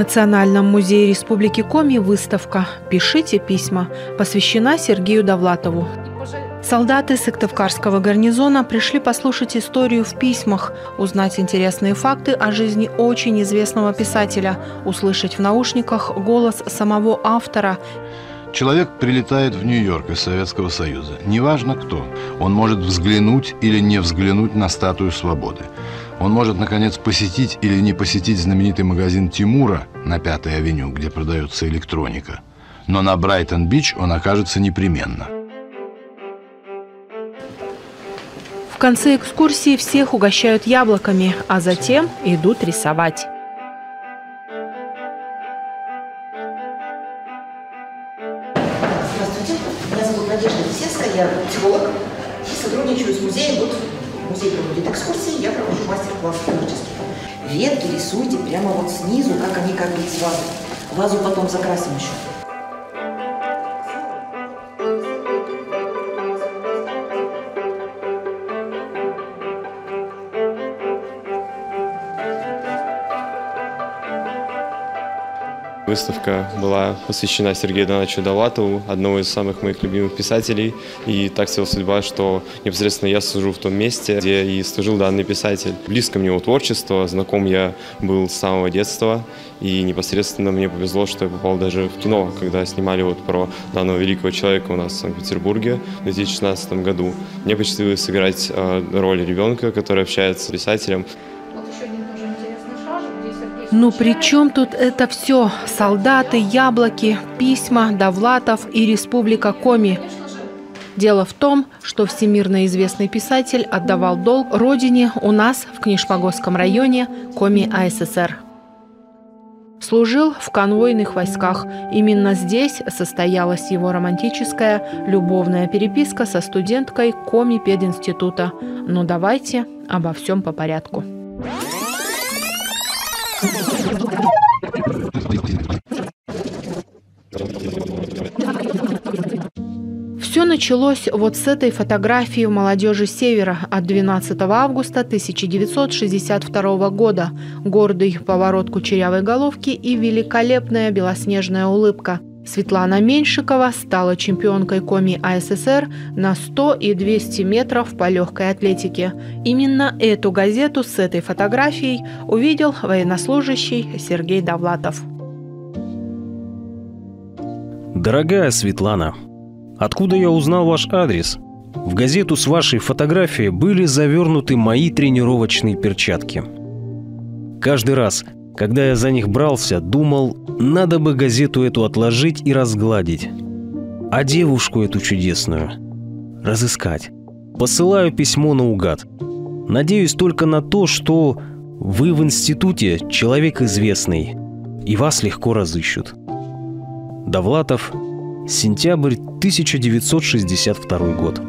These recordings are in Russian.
Национальном музее Республики Коми выставка «Пишите письма» посвящена Сергею Довлатову. Солдаты Сыктывкарского гарнизона пришли послушать историю в письмах, узнать интересные факты о жизни очень известного писателя, услышать в наушниках голос самого автора. Человек прилетает в Нью-Йорк из Советского Союза. Неважно кто. Он может взглянуть или не взглянуть на статую свободы. Он может, наконец, посетить или не посетить знаменитый магазин Тимура на 5-й авеню, где продается электроника. Но на Брайтон-Бич он окажется непременно. В конце экскурсии всех угощают яблоками, а затем идут рисовать. Здравствуйте, меня зовут Надежда Лисецкая, я психолог и сотрудничаю с музеем. Тут музей проводит экскурсии, я провожу мастер-класс творческий. Ветки рисуйте прямо вот снизу, как они как из вазы. Вазу потом закрасим еще. Выставка была посвящена Сергею Ивановичу Довлатову, одному из самых моих любимых писателей. И так свела судьба, что непосредственно я служу в том месте, где и служил данный писатель. Близко мне его творчество, знаком я был с самого детства. И непосредственно мне повезло, что я попал даже в кино, когда снимали вот про данного великого человека у нас в Санкт-Петербурге в 2016 году. Мне посчастливилось сыграть роль ребенка, который общается с писателем. Ну при чем тут это все? Солдаты, яблоки, письма, Довлатов и Республика Коми. Дело в том, что всемирно известный писатель отдавал долг родине у нас в Книжпогосском районе Коми АССР. Служил в конвойных войсках. Именно здесь состоялась его романтическая любовная переписка со студенткой Коми пединститута. Но давайте обо всем по порядку. Все началось вот с этой фотографии в «Молодежи Севера» от 12 августа 1962 года. Гордый поворот кучерявой головки и великолепная белоснежная улыбка. Светлана Меньшикова стала чемпионкой Коми АССР на 100 и 200 метров по легкой атлетике. Именно эту газету с этой фотографией увидел военнослужащий Сергей Довлатов. Дорогая Светлана, откуда я узнал ваш адрес? В газету с вашей фотографией были завернуты мои тренировочные перчатки. Каждый раз, когда я за них брался, думал, надо бы газету эту отложить и разгладить. А девушку эту чудесную разыскать. Посылаю письмо наугад. Надеюсь только на то, что вы в институте человек известный, и вас легко разыщут. Довлатов, сентябрь 1962 год.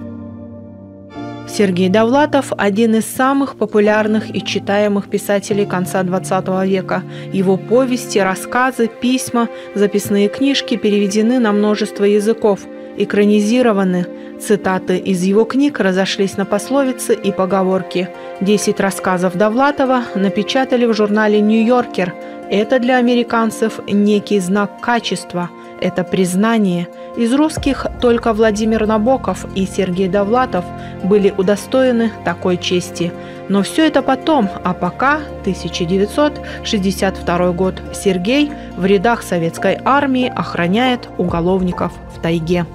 Сергей Довлатов – один из самых популярных и читаемых писателей конца XX века. Его повести, рассказы, письма, записные книжки переведены на множество языков, экранизированы. Цитаты из его книг разошлись на пословицы и поговорки. 10 рассказов Довлатова напечатали в журнале «Нью-Йоркер». Это для американцев некий знак качества. Это признание. Из русских только Владимир Набоков и Сергей Довлатов были удостоены такой чести. Но все это потом, а пока 1962 год. Сергей в рядах советской армии охраняет уголовников в тайге.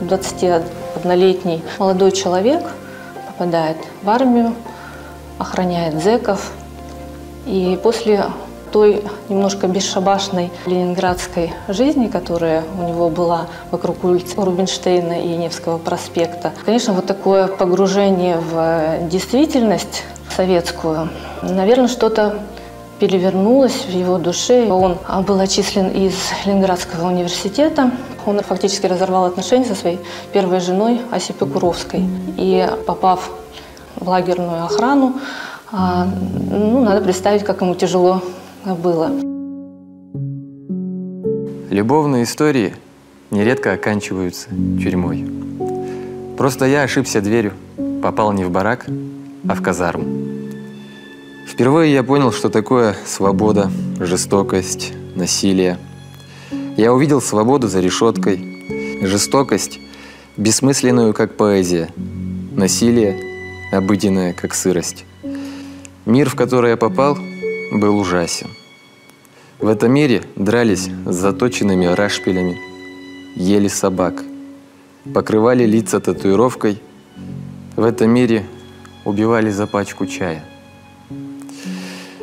21-летний молодой человек попадает в армию, охраняет зэков. И после той немножко бесшабашной ленинградской жизни, которая у него была вокруг улиц Рубинштейна и Невского проспекта. Конечно, вот такое погружение в действительность советскую, наверное, что-то перевернулось в его душе. Он был отчислен из Ленинградского университета. Он фактически разорвал отношения со своей первой женой Осипой Куровской. И попав в лагерную охрану, надо представить, как ему тяжело было. Любовные истории нередко оканчиваются тюрьмой. Просто я ошибся дверью, попал не в барак, а в казарму. Впервые я понял, что такое свобода, жестокость, насилие. Я увидел свободу за решеткой, жестокость, бессмысленную, как поэзия, насилие, обыденное, как сырость. Мир, в который я попал, был ужасен. В этом мире дрались с заточенными рашпилями, ели собак, покрывали лица татуировкой. В этом мире убивали за пачку чая.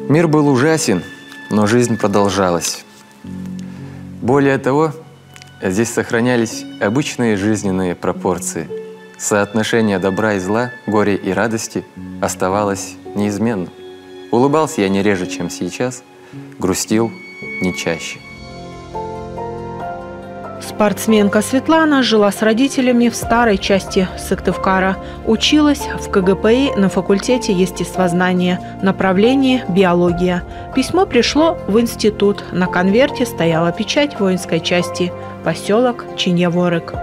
Мир был ужасен, но жизнь продолжалась. Более того, здесь сохранялись обычные жизненные пропорции. Соотношение добра и зла, горя и радости оставалось неизменным. Улыбался я не реже, чем сейчас, грустил не чаще. Спортсменка Светлана жила с родителями в старой части Сыктывкара. Училась в КГПИ на факультете естествознания, направление биология. Письмо пришло в институт. На конверте стояла печать воинской части. Поселок Чиньяворык.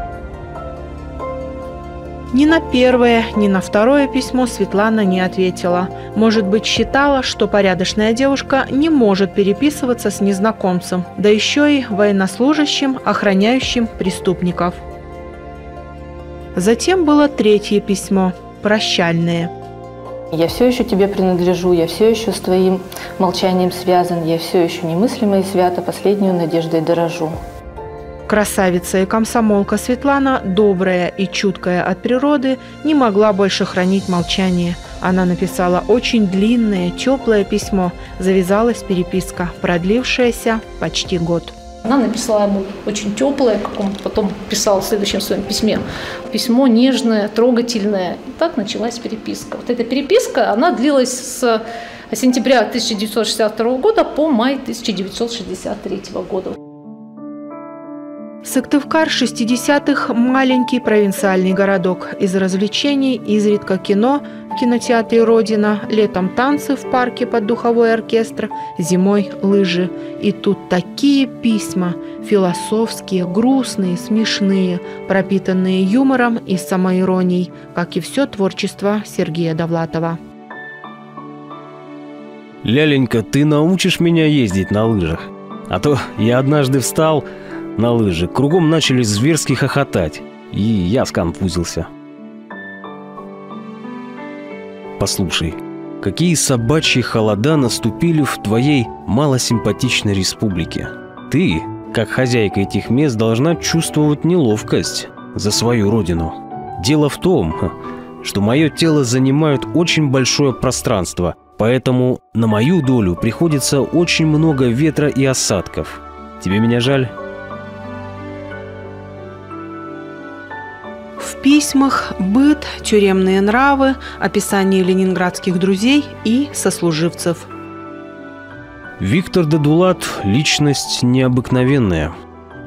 Ни на первое, ни на второе письмо Светлана не ответила. Может быть, считала, что порядочная девушка не может переписываться с незнакомцем, да еще и военнослужащим, охраняющим преступников. Затем было третье письмо, прощальное. Я все еще тебе принадлежу, я все еще с твоим молчанием связан, я все еще немыслимо и свято последнюю надеждой дорожу. Красавица и комсомолка Светлана, добрая и чуткая от природы, не могла больше хранить молчание. Она написала очень длинное, теплое письмо. Завязалась переписка, продлившаяся почти год. Она написала ему очень теплое, как он потом писал в следующем своем письме. Письмо нежное, трогательное. И так началась переписка. Вот эта переписка, она длилась с сентября 1962 года по май 1963 года. Сыктывкар 60-х – маленький провинциальный городок. Из развлечений изредка кино в кинотеатре «Родина», летом танцы в парке под духовой оркестр, зимой лыжи. И тут такие письма – философские, грустные, смешные, пропитанные юмором и самоиронией, как и все творчество Сергея Довлатова. Ляленька, ты научишь меня ездить на лыжах? А то я однажды встал на лыжи, кругом начали зверски хохотать, и я сконфузился. Послушай, какие собачьи холода наступили в твоей малосимпатичной республике. Ты, как хозяйка этих мест, должна чувствовать неловкость за свою родину. Дело в том, что мое тело занимает очень большое пространство, поэтому на мою долю приходится очень много ветра и осадков. Тебе меня жаль? В письмах быт, тюремные нравы, описание ленинградских друзей и сослуживцев. Виктор Дадулат – личность необыкновенная.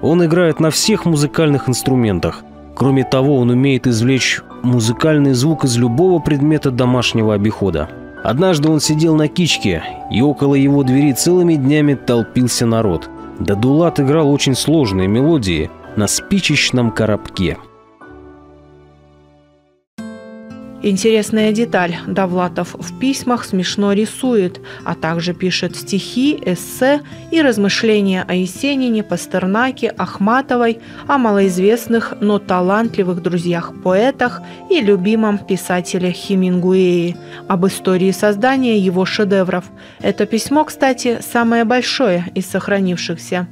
Он играет на всех музыкальных инструментах. Кроме того, он умеет извлечь музыкальный звук из любого предмета домашнего обихода. Однажды он сидел на кичке, и около его двери целыми днями толпился народ. Дадулат играл очень сложные мелодии на спичечном коробке. Интересная деталь. Довлатов в письмах смешно рисует, а также пишет стихи, эссе и размышления о Есенине, Пастернаке, Ахматовой, о малоизвестных, но талантливых друзьях-поэтах и любимом писателе Хемингуэе, об истории создания его шедевров. Это письмо, кстати, самое большое из сохранившихся.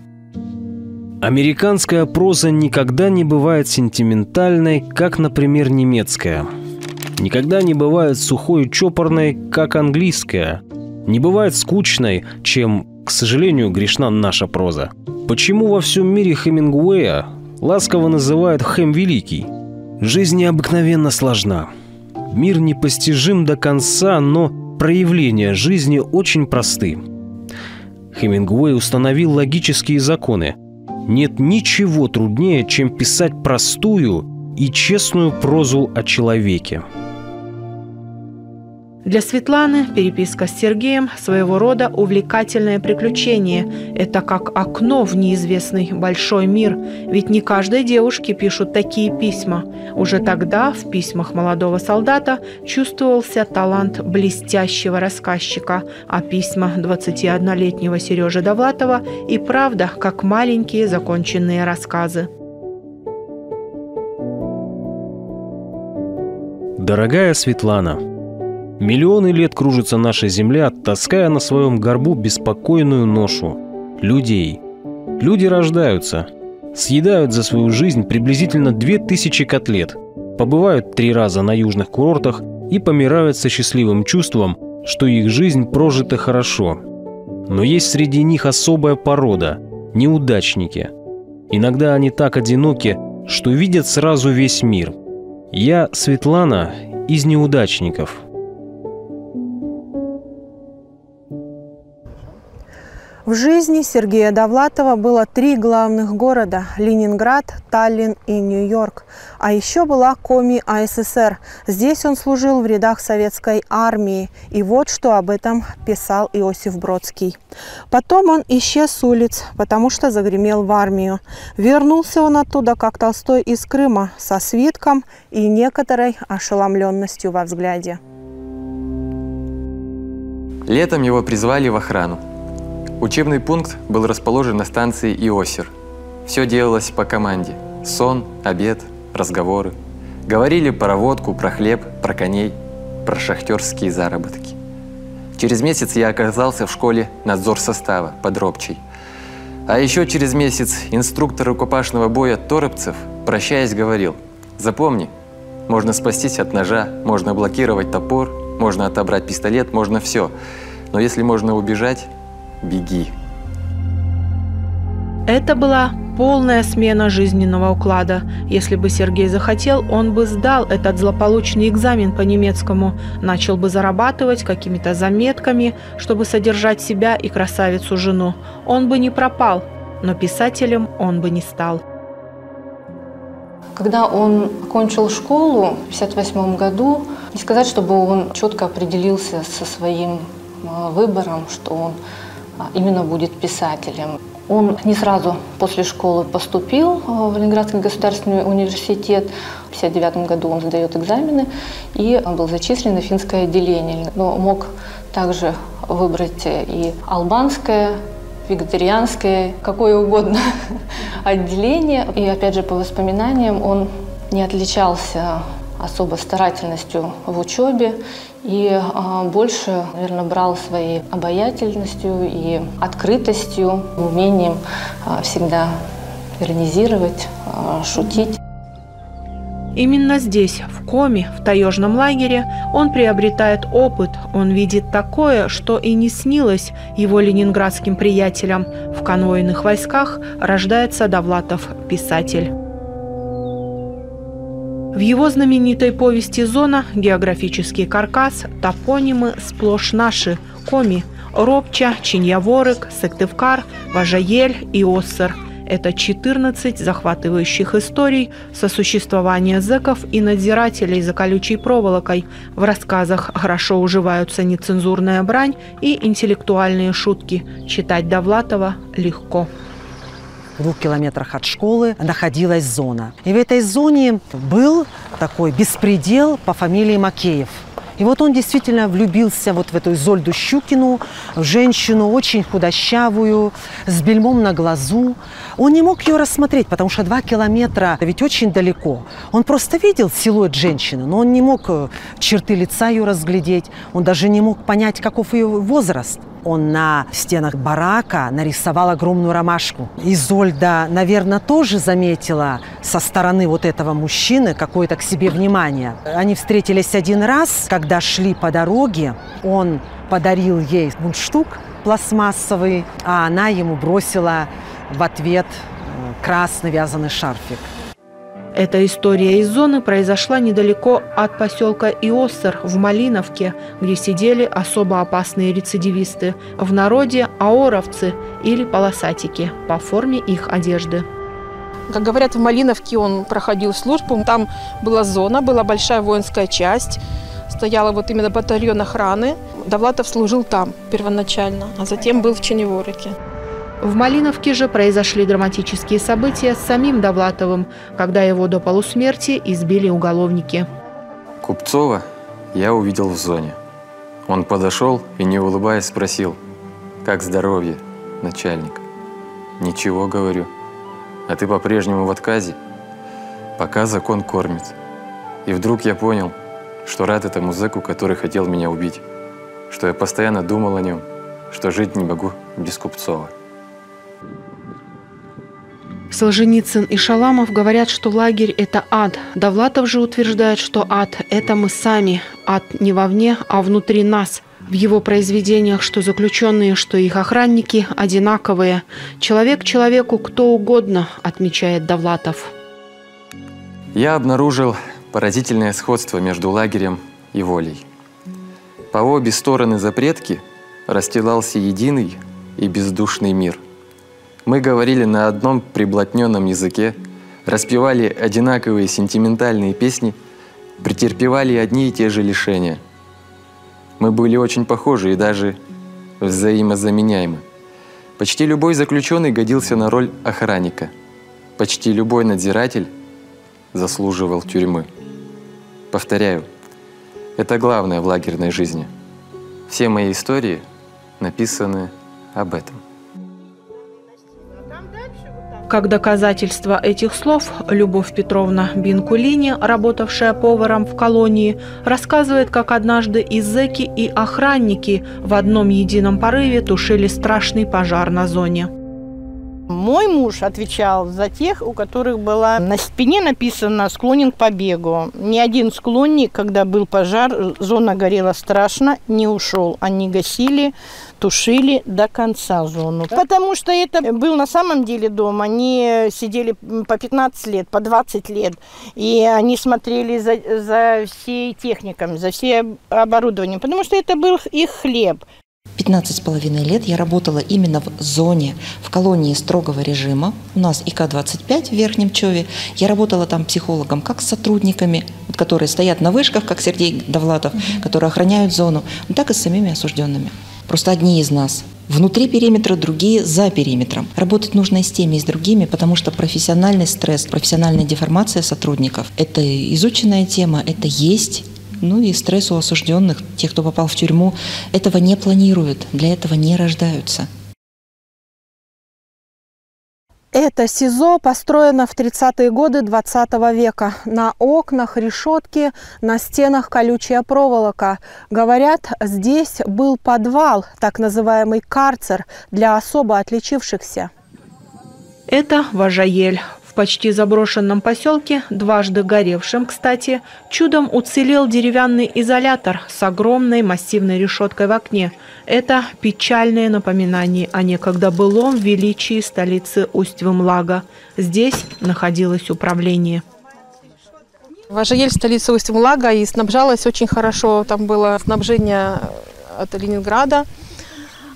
Американская проза никогда не бывает сентиментальной, как, например, немецкая. Никогда не бывает сухой и чопорной, как английская. Не бывает скучной, чем, к сожалению, грешна наша проза. Почему во всем мире Хемингуэя ласково называют Хэм Великий? Жизнь необыкновенно сложна. Мир непостижим до конца, но проявления жизни очень просты. Хемингуэй установил логические законы. Нет ничего труднее, чем писать простую и честную прозу о человеке. Для Светланы переписка с Сергеем – своего рода увлекательное приключение. Это как окно в неизвестный большой мир. Ведь не каждой девушке пишут такие письма. Уже тогда в письмах молодого солдата чувствовался талант блестящего рассказчика, а письма 21-летнего Сережи Довлатова и правда как маленькие законченные рассказы. Дорогая Светлана, миллионы лет кружится наша земля, таская на своем горбу беспокойную ношу – людей. Люди рождаются, съедают за свою жизнь приблизительно 2000 котлет, побывают 3 раза на южных курортах и помирают со счастливым чувством, что их жизнь прожита хорошо. Но есть среди них особая порода – неудачники. Иногда они так одиноки, что видят сразу весь мир. Я, Светлана, из неудачников. В жизни Сергея Довлатова было 3 главных города – Ленинград, Таллин и Нью-Йорк. А еще была Коми АССР. Здесь он служил в рядах советской армии. И вот что об этом писал Иосиф Бродский. Потом он исчез с улиц, потому что загремел в армию. Вернулся он оттуда, как Толстой из Крыма, со свитком и некоторой ошеломленностью во взгляде. Летом его призвали в охрану. Учебный пункт был расположен на станции Иосер. Все делалось по команде. Сон, обед, разговоры. Говорили про водку, про хлеб, про коней, про шахтерские заработки. Через месяц я оказался в школе надзор состава под Робчей. А еще через месяц инструктор рукопашного боя Торопцев, прощаясь, говорил: запомни, можно спастись от ножа, можно блокировать топор, можно отобрать пистолет, можно все. Но если можно убежать, беги. Это была полная смена жизненного уклада. Если бы Сергей захотел, он бы сдал этот злополучный экзамен по немецкому, начал бы зарабатывать какими-то заметками, чтобы содержать себя и красавицу-жену. Он бы не пропал, но писателем он бы не стал. Когда он окончил школу в 1958 году, не сказать, чтобы он четко определился со своим выбором, что он именно будет писателем. Он не сразу после школы поступил в Ленинградский государственный университет. В 1959 году он сдает экзамены и был зачислен на финское отделение. Но мог также выбрать и албанское, вегетарианское, какое угодно отделение. И опять же, по воспоминаниям, он не отличался особо старательностью в учебе и больше, наверное, брал своей обаятельностью и открытостью, умением всегда иронизировать, шутить. Именно здесь, в Коми, в таежном лагере, он приобретает опыт. Он видит такое, что и не снилось его ленинградским приятелям. В конвойных войсках рождается Довлатов, писатель. В его знаменитой повести «Зона» географический каркас, топонимы сплошь наши – Коми, Робча, Чиньяворык, Сыктывкар, Важаель и Оссер. Это 14 захватывающих историй сосуществования зэков и надзирателей за колючей проволокой. В рассказах хорошо уживаются нецензурная брань и интеллектуальные шутки. Читать Довлатова легко. В 2 километрах от школы находилась зона. И в этой зоне был такой беспредел по фамилии Макеев. И вот он действительно влюбился вот в эту Изольду Щукину, в женщину очень худощавую, с бельмом на глазу. Он не мог ее рассмотреть, потому что 2 километра ведь очень далеко. Он просто видел силуэт женщины, но он не мог черты лица ее разглядеть. Он даже не мог понять, каков ее возраст. Он на стенах барака нарисовал огромную ромашку. Изольда, наверное, тоже заметила со стороны вот этого мужчины какое-то к себе внимание. Они встретились один раз, когда шли по дороге. Он подарил ей мундштук пластмассовый, а она ему бросила в ответ красный вязаный шарфик. Эта история из зоны произошла недалеко от поселка Иоссер в Малиновке, где сидели особо опасные рецидивисты, в народе аоровцы или полосатики по форме их одежды. Как говорят, в Малиновке он проходил службу, там была зона, была большая воинская часть, стояла вот именно батальон охраны. Довлатов служил там первоначально, а затем был в Черневороке. В Малиновке же произошли драматические события с самим Довлатовым, когда его до полусмерти избили уголовники. Купцова я увидел в зоне. Он подошел и, не улыбаясь, спросил: «Как здоровье, начальник?» «Ничего, — говорю. А ты по-прежнему в отказе?» «Пока закон кормит». И вдруг я понял, что рад этому зэку, который хотел меня убить, что я постоянно думал о нем, что жить не могу без Купцова. Солженицын и Шаламов говорят, что лагерь – это ад. Довлатов же утверждает, что ад – это мы сами. Ад не вовне, а внутри нас. В его произведениях что заключенные, что их охранники одинаковые. Человек человеку кто угодно, отмечает Довлатов. Я обнаружил поразительное сходство между лагерем и волей. По обе стороны запретки расстилался единый и бездушный мир. Мы говорили на одном приблотненном языке, распевали одинаковые сентиментальные песни, претерпевали одни и те же лишения. Мы были очень похожи и даже взаимозаменяемы. Почти любой заключенный годился на роль охранника. Почти любой надзиратель заслуживал тюрьмы. Повторяю, это главное в лагерной жизни. Все мои истории написаны об этом. Как доказательство этих слов, Любовь Петровна Бинкулини, работавшая поваром в колонии, рассказывает, как однажды и зэки, и охранники в одном едином порыве тушили страшный пожар на зоне. Мой муж отвечал за тех, у которых было на спине написано «склонен к побегу». Ни один склонник, когда был пожар, зона горела страшно, не ушел. Они гасили, тушили до конца зону. Потому что это был на самом деле дом. Они сидели по 15 лет, по 20 лет. И они смотрели за всей техникой, за всем оборудованием. Потому что это был их хлеб. 15,5 лет я работала именно в зоне, в колонии строгого режима. У нас ИК-25 в Верхнем Чове. Я работала там психологом, как с сотрудниками, которые стоят на вышках, как Сергей Довлатов, которые охраняют зону, так и с самими осужденными. Просто одни из нас внутри периметра, другие за периметром. Работать нужно и с теми, и с другими, потому что профессиональный стресс, профессиональная деформация сотрудников – это изученная тема, это есть. Ну и стресс у осужденных, тех, кто попал в тюрьму, этого не планируют, для этого не рождаются. Это СИЗО построено в 30-е годы 20 века. На окнах решетки, на стенах колючая проволока. Говорят, здесь был подвал, так называемый карцер, для особо отличившихся. Это Важаель. В почти заброшенном поселке, дважды горевшем, кстати, чудом уцелел деревянный изолятор с огромной массивной решеткой в окне. Это печальное напоминание о некогда былом величии столицы Усть-Вымлага. Здесь находилось управление. Важаель – столица Усть-Вымлага, и снабжалась очень хорошо. Там было снабжение от Ленинграда,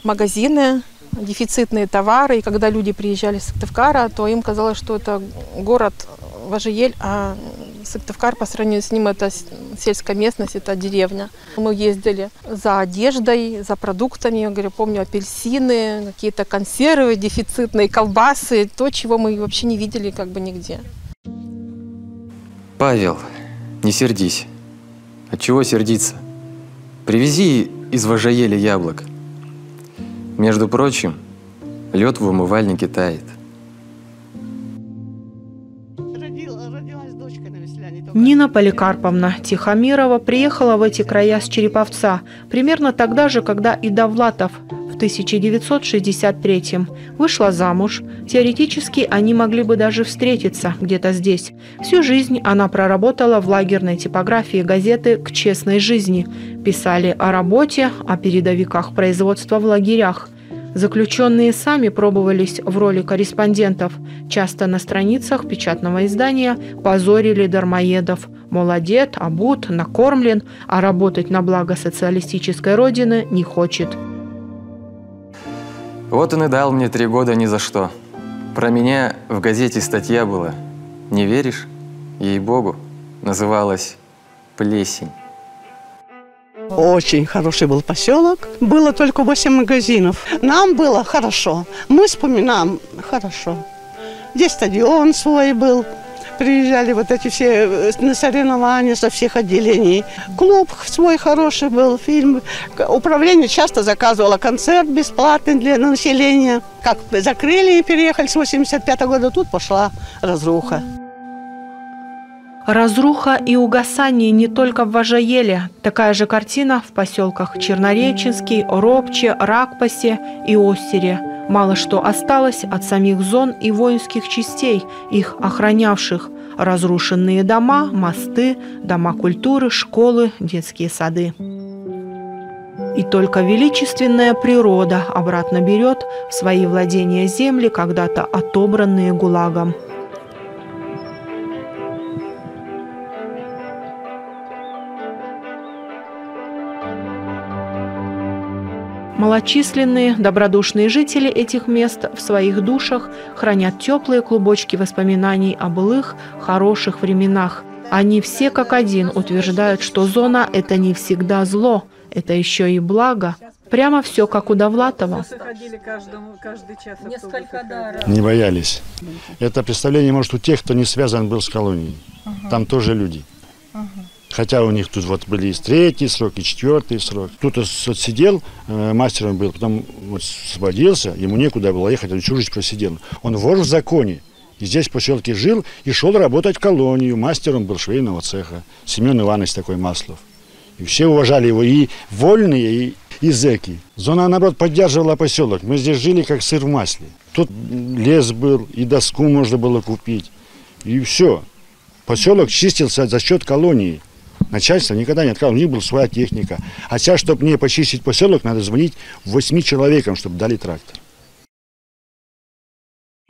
магазины, дефицитные товары. И когда люди приезжали с Сыктывкара, то им казалось, что это город Важаель, а Сыктывкар по сравнению с ним это сельская местность, это деревня. Мы ездили за одеждой, за продуктами. Я говорю, помню, апельсины, какие-то консервы дефицитные, колбасы, то, чего мы вообще не видели как бы нигде. Павел, не сердись. Отчего сердиться? Привези из Важаеля яблок. Между прочим, лед в умывальнике тает. Нина Поликарповна Тихомирова приехала в эти края с Череповца примерно тогда же, когда и Довлатов в 1963-м. Вышла замуж. Теоретически они могли бы даже встретиться где-то здесь. Всю жизнь она проработала в лагерной типографии газеты «К честной жизни». Писали о работе, о передовиках производства в лагерях. Заключенные сами пробовались в роли корреспондентов. Часто на страницах печатного издания позорили дармоедов. Мол, одет, обут, накормлен, а работать на благо социалистической родины не хочет. Вот он и дал мне 3 года ни за что. Про меня в газете статья была. Не веришь? Ей-богу, называлась «Плесень». Очень хороший был поселок. Было только 8 магазинов. Нам было хорошо. Мы вспоминаем хорошо. Здесь стадион свой был. Приезжали вот эти все на соревнования со всех отделений. Клуб свой хороший был, фильм. Управление часто заказывало концерт бесплатный для населения. Как закрыли и переехали с 85 года, тут пошла разруха. Разруха и угасание не только в Важаеле. Такая же картина в поселках Чернореченский, Робче, Ракпасе и Остере. Мало что осталось от самих зон и воинских частей, их охранявших. Разрушенные дома, мосты, дома культуры, школы, детские сады. И только величественная природа обратно берет в свои владения земли, когда-то отобранные ГУЛАГом. Малочисленные, добродушные жители этих мест в своих душах хранят теплые клубочки воспоминаний о былых, хороших временах. Они все как один утверждают, что зона – это не всегда зло, это еще и благо. Прямо все как у Довлатова. Не боялись. Это представление, может, у тех, кто не связан был с колонией. Там тоже люди. Хотя у них тут вот были и 3-й срок, и 4-й срок. Кто-то отсидел, мастером был, потом вот освободился, ему некуда было ехать, он всю жизнь просидел. Он вор в законе. И здесь в поселке жил и шел работать в колонию. Мастером был швейного цеха. Семен Иванович такой Маслов. И все уважали его, и вольные, и зэки. Зона, наоборот, поддерживала поселок. Мы здесь жили, как сыр в масле. Тут лес был, и доску можно было купить. И все. Поселок чистился за счет колонии. Начальство никогда не отказывало, у них была своя техника. А сейчас, чтобы мне почистить поселок, надо звонить 8 человекам, чтобы дали трактор.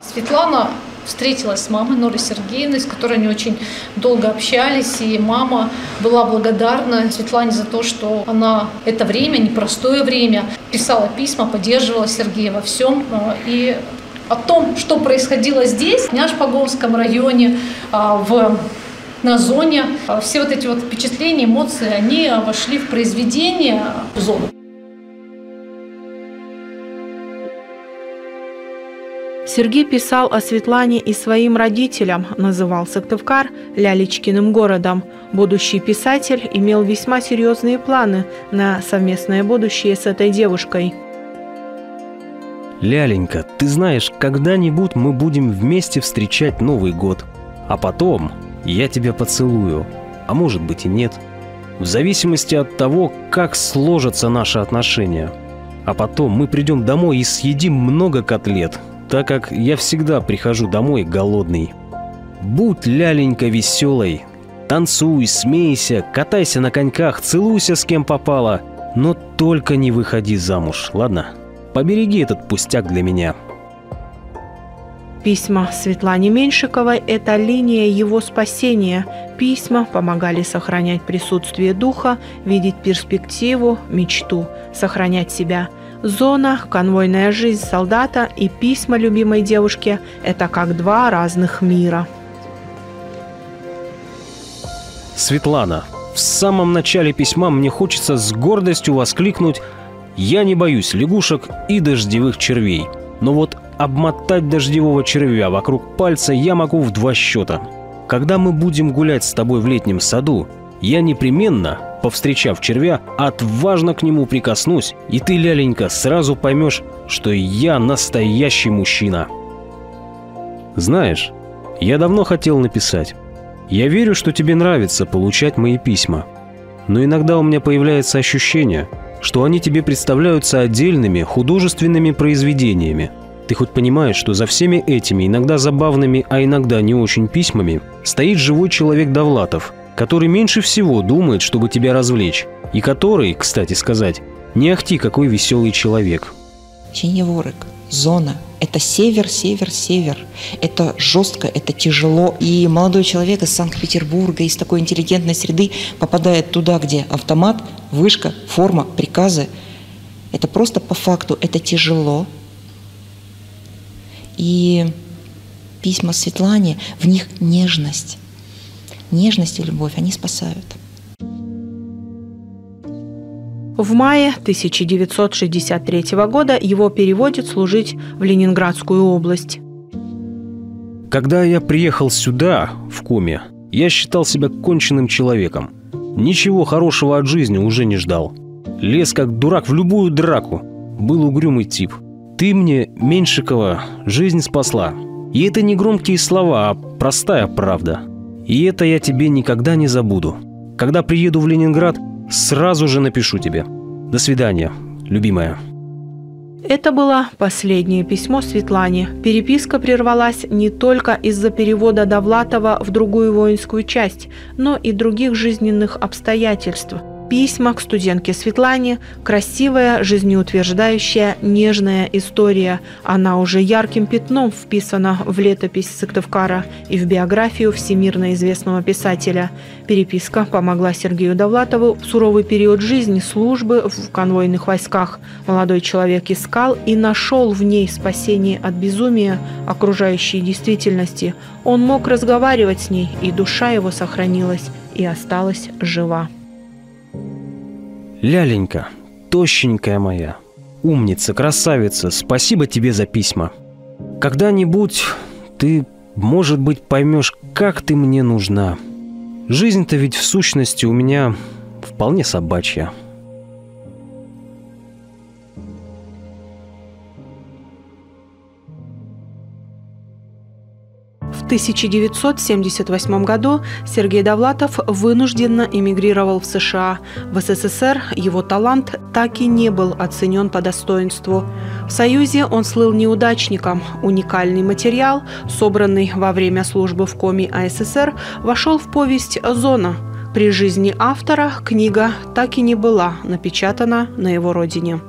Светлана встретилась с мамой Норой Сергеевной, с которой они очень долго общались, и мама была благодарна Светлане за то, что она это время, непростое время, писала письма, поддерживала Сергея во всем. И о том, что происходило здесь, в Княжпоговском районе, на зоне, все вот эти вот впечатления, эмоции, они вошли в произведение «Зону». Сергей писал о Светлане и своим родителям, называл Сыктывкар Лялечкиным городом. Будущий писатель имел весьма серьезные планы на совместное будущее с этой девушкой. Ляленька, ты знаешь, когда-нибудь мы будем вместе встречать Новый год. А потом я тебя поцелую, а может быть и нет. В зависимости от того, как сложатся наши отношения. А потом мы придем домой и съедим много котлет, так как я всегда прихожу домой голодный. Будь, Ляленька, веселой. Танцуй, смейся, катайся на коньках, целуйся с кем попало. Но только не выходи замуж, ладно? Побереги этот пустяк для меня. Письма Светлане Меньшиковой – это линия его спасения. Письма помогали сохранять присутствие духа, видеть перспективу, мечту, сохранять себя. Зона, конвойная жизнь солдата и письма любимой девушке – это как два разных мира. Светлана, в самом начале письма мне хочется с гордостью воскликнуть: «Я не боюсь лягушек и дождевых червей, но вот обмотать дождевого червя вокруг пальца я могу в 2 счета. Когда мы будем гулять с тобой в летнем саду, я непременно, повстречав червя, отважно к нему прикоснусь, и ты, Ляленька, сразу поймешь, что я настоящий мужчина». Знаешь, я давно хотел написать. Я верю, что тебе нравится получать мои письма. Но иногда у меня появляется ощущение, что они тебе представляются отдельными художественными произведениями. Ты хоть понимаешь, что за всеми этими, иногда забавными, а иногда не очень письмами, стоит живой человек Довлатов, который меньше всего думает, чтобы тебя развлечь, и который, кстати сказать, не ахти какой веселый человек. Синеворык, зона – это север, север, север. Это жестко, это тяжело. И молодой человек из Санкт-Петербурга, из такой интеллигентной среды попадает туда, где автомат, вышка, форма, приказы. Это просто по факту, это тяжело. И письма Светлане, в них нежность. Нежность и любовь, они спасают. В мае 1963 года его переводят служить в Ленинградскую область. Когда я приехал сюда, в Коми, я считал себя конченным человеком. Ничего хорошего от жизни уже не ждал. Лез как дурак в любую драку. Был угрюмый тип. Ты мне, Меньшикова, жизнь спасла. И это не громкие слова, а простая правда. И это я тебе никогда не забуду. Когда приеду в Ленинград, сразу же напишу тебе. До свидания, любимая. Это было последнее письмо Светлане. Переписка прервалась не только из-за перевода Довлатова в другую воинскую часть, но и других жизненных обстоятельств. Письма к студентке Светлане – красивая, жизнеутверждающая, нежная история. Она уже ярким пятном вписана в летопись Сыктывкара и в биографию всемирно известного писателя. Переписка помогла Сергею Довлатову в суровый период жизни службы в конвойных войсках. Молодой человек искал и нашел в ней спасение от безумия окружающей действительности. Он мог разговаривать с ней, и душа его сохранилась и осталась жива. Ляленька, тощенькая моя, умница, красавица, спасибо тебе за письма. Когда-нибудь ты, может быть, поймешь, как ты мне нужна. Жизнь-то ведь в сущности у меня вполне собачья. В 1978 году Сергей Довлатов вынужденно эмигрировал в США. В СССР его талант так и не был оценен по достоинству. В Союзе он слыл неудачником. Уникальный материал, собранный во время службы в Коми АССР, вошел в повесть «Зона». При жизни автора книга так и не была напечатана на его родине.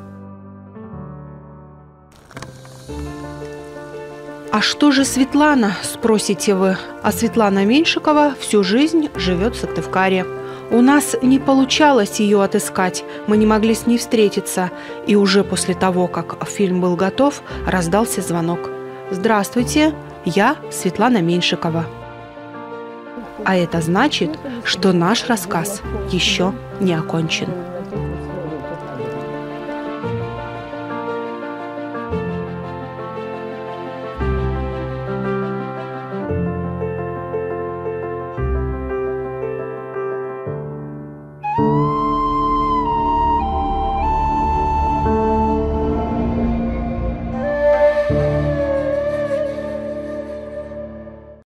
А что же Светлана, спросите вы? А Светлана Меньшикова всю жизнь живет в Сыктывкаре. У нас не получалось ее отыскать, мы не могли с ней встретиться. И уже после того, как фильм был готов, раздался звонок. «Здравствуйте, я Светлана Меньшикова». А это значит, что наш рассказ еще не окончен.